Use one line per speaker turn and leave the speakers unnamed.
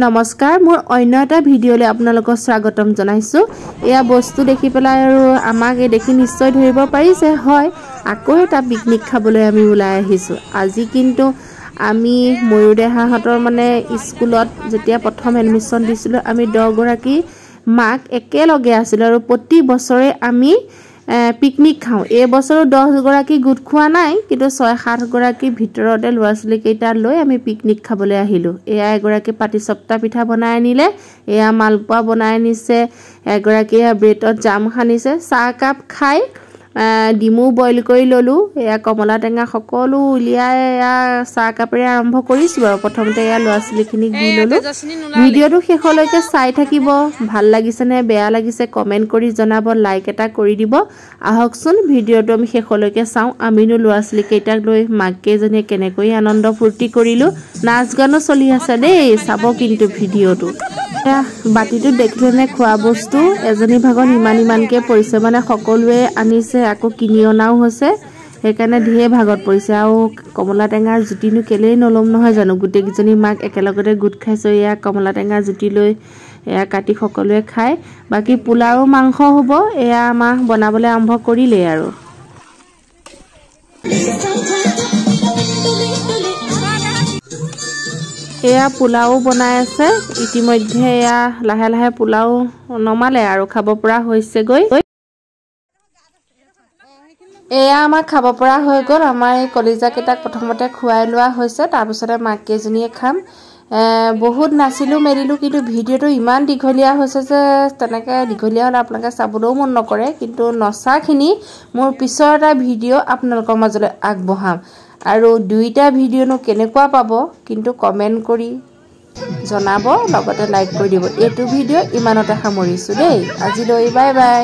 নমস্কাৰ মোৰ অন্য এটা ভিডিঅ'লৈ আপোনালোকক স্বাগতম জনাইছো এয়া বস্তু দেখি পেলাই আৰু আমাক এই দেখি নিশ্চয় ধৰিব পাৰিছে হয় আকৌ এটা পিকনিক খাবলৈ আমি ওলাই আহিছো আজি কিন্তু আমি ময়ুৰদেহাহঁতৰ মানে স্কুলত যেতিয়া প্ৰথম এডমিশন দিছিলো আমি 10 গৰাকী মাক একেলগে আছিল আৰু প্ৰতি বছৰে আমি পিকনিক খাও এই বছৰ 10 গৰাকী গুট খোৱা নাই কিন্তু 6-7 গৰাকী ভিতৰতে লৰাছলি কেইটা লৈ আমি পিকনিক খাবলৈ আহিলো এয়া এগৰাকী পাটি সপ্তা পিঠা বনাই আনিলে এয়া মালপোৱা বনাই আনিছে এগৰাকী ব্ৰেডত জাম খানিছে চাহ কাপ খাই ডিমু বইল কৰি ললো এয়া কমলা টেঙা সকলো উলিয়াই এয়া চাহ কাপৰে আৰম্ভ কৰিছো আৰু প্ৰথমতে এয়া লৰাছলিখিনিক দি ললো ভিডিঅটো শেষলৈকে চাই থাকিব ভাল লাগিছে নে বেয়া লাগিছে কমেন্ট কৰি জনাব লাইক এটা কৰি দিব আহকচোন ভিডিঅটো আমি শেষলৈকে চাও আমিনো লৰাছলি কেইটাক লৈ মাককেজনে কেনেকৈ আনন্দ ফূৰ্তি কৰিলো নাচ গানো চলি আছে দেই চাব কিন্তু ভিডিঅটো বাটিটো দেখিলেনে খোৱা বস্তু এজনী ভাগত ইমানকে পৰিছে মানে সকলোৱে আনিছে আকৌ কিনি অনাও হৈছে সেইকাৰণে ঢিয়ে ভাগত পৰিছে আৰু কমলা টেঙাৰ জুটিনো কেলেই নলম নহয় জানো গুটেকিজনী মাক একেলগতে গুট খাইছো এয়া কমলা টেঙাৰ জুটি লৈ এয়া কাটি সকলোৱে খায় বাকি পোলাও মাংস হ'ব এয়া মা বনাবলৈ আৰম্ভ কৰিলে আৰু এয়া পোলাও বনাই আছে ইতিমধ্যে এয়া লাহে লাহে পোলাও নমালে আৰু খাব পৰা হৈছে গৈ এয়া আমাৰ খাব পৰা হৈ গল আমাৰ এই কলিজা কেইটাক প্ৰথমতে খুৱাই লোৱা হৈছে তাৰ পিছতে মাককেজনীয়ে খাম বহুত নাচিলো মেলিলো কিন্তু ভিডিঅটো ইমান দীঘলীয়া হৈছে যে তেনেকে দীঘলীয়া হলে আপোনালোকে চাবলৈও মন নকৰে কিন্তু নচাখিনি মোৰ পিছৰ এটা ভিডিঅ আপোনালোকৰ মাজলৈ আগবঢ়াম আৰু দুইটা ভিডিঅনো কেনেকুৱা পাব কিন্তু কমেন্ট কৰি জনাব লগতে লাইক কৰি দিব এইটো ভিডিঅ ইমানতে সামৰিছো দেই আজিলৈ বাই বাই